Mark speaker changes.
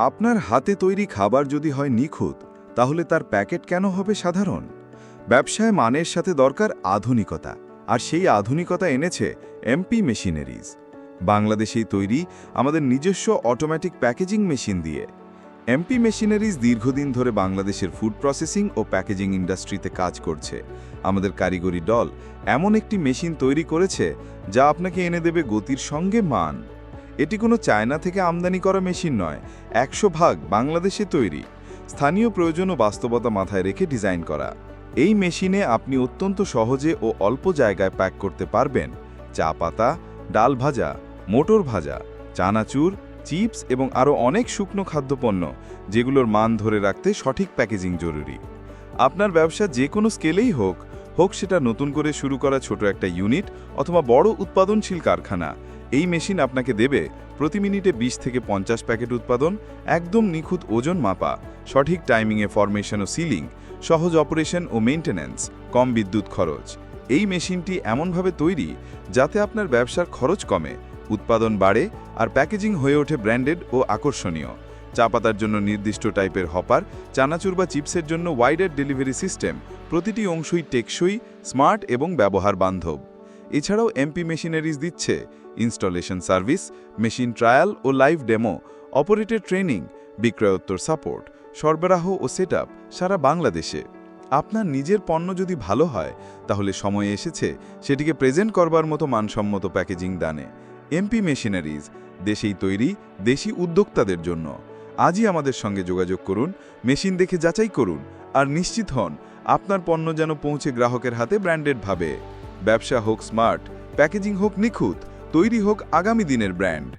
Speaker 1: আপনার হাতে তৈরি খাবার যদি হয় নিখুঁত, তাহলে তার প্যাকেট কেন হবে সাধারণ? ব্যবসায় মানের সাথে দরকার আধুনিকতা, আর সেই আধুনিকতা এনেছে এমপি মেশিনারিজ। বাংলাদেশেই তৈরি আমাদের নিজস্ব অটোমেটিক প্যাকেজিং মেশিন দিয়ে। এমপি মেশিনারিজ দীর্ঘদিন ধরে বাংলাদেশের ফুড প্রসেসিং ও প্যাকেজিং ইন্ডাস্ট্রিতে কাজ করছে। আমাদের কারিগরি দল এমন একটি মেশিন তৈরি করেছে যা আপনাকে এনে দেবে গতির সঙ্গে মান। এটি কোনো চায়না থেকে আমদানি করা মেশিন নয়, 100% বাংলাদেশে তৈরি, স্থানীয় প্রয়োজন ও বাস্তবতা মাথায় রেখে ডিজাইন করা। এই মেশিনে আপনি অত্যন্ত সহজে ও অল্প জায়গায় প্যাক করতে পারবেন চা পাতা, ডাল ভাজা, মোটর ভাজা, চানাচুর, চিপস এবং আরও অনেক শুকনো খাদ্যপণ্য, যেগুলোর মান ধরে রাখতে সঠিক প্যাকেজিং জরুরি। আপনার ব্যবসা যে কোনো স্কেলেই হোক সেটা নতুন করে শুরু করা ছোট একটা ইউনিট অথবা বড় উৎপাদনশীল কারখানা, এই মেশিন আপনাকে দেবে প্রতি মিনিটে 20 থেকে 50 প্যাকেট উৎপাদন, একদম নিখুঁত ওজন মাপা, সঠিক টাইমিংয়ে ফরমেশন ও সিলিং, সহজ অপারেশন ও মেইনটেন্যান্স, কম বিদ্যুৎ খরচ। এই মেশিনটি এমনভাবে তৈরি যাতে আপনার ব্যবসার খরচ কমে, উৎপাদন বাড়ে আর প্যাকেজিং হয়ে ওঠে ব্র্যান্ডেড ও আকর্ষণীয়। চা পাতার জন্য নির্দিষ্ট টাইপের হপার, চানাচুর বা চিপসের জন্য ওয়াইডার ডেলিভারি সিস্টেম, প্রতিটি অংশই টেকসই, স্মার্ট এবং ব্যবহার বান্ধব। এছাড়াও এমপি মেশিনারিজ দিচ্ছে ইনস্টলেশন সার্ভিস, মেশিন ট্রায়াল ও লাইভ ডেমো, অপারেটর ট্রেনিং, বিক্রয়োত্তর সাপোর্ট, সরবরাহ ও সেটআপ সারা বাংলাদেশে। আপনার নিজের পণ্য যদি ভালো হয়, তাহলে সময় এসেছে সেটিকে প্রেজেন্ট করবার মতো মানসম্মত প্যাকেজিং দানে। এমপি মেশিনারিজ, দেশেই তৈরি, দেশি উদ্যোক্তাদের জন্য। আজই আমাদের সঙ্গে যোগাযোগ করুন, মেশিন দেখে যাচাই করুন, আর নিশ্চিত হন আপনার পণ্য যেন পৌঁছে গ্রাহকের হাতে ব্র্যান্ডেডভাবে। ব্যবসা হোক স্মার্ট, প্যাকেজিং হোক নিখুঁত, তৈরি হোক আগামী দিনের ব্র্যান্ড।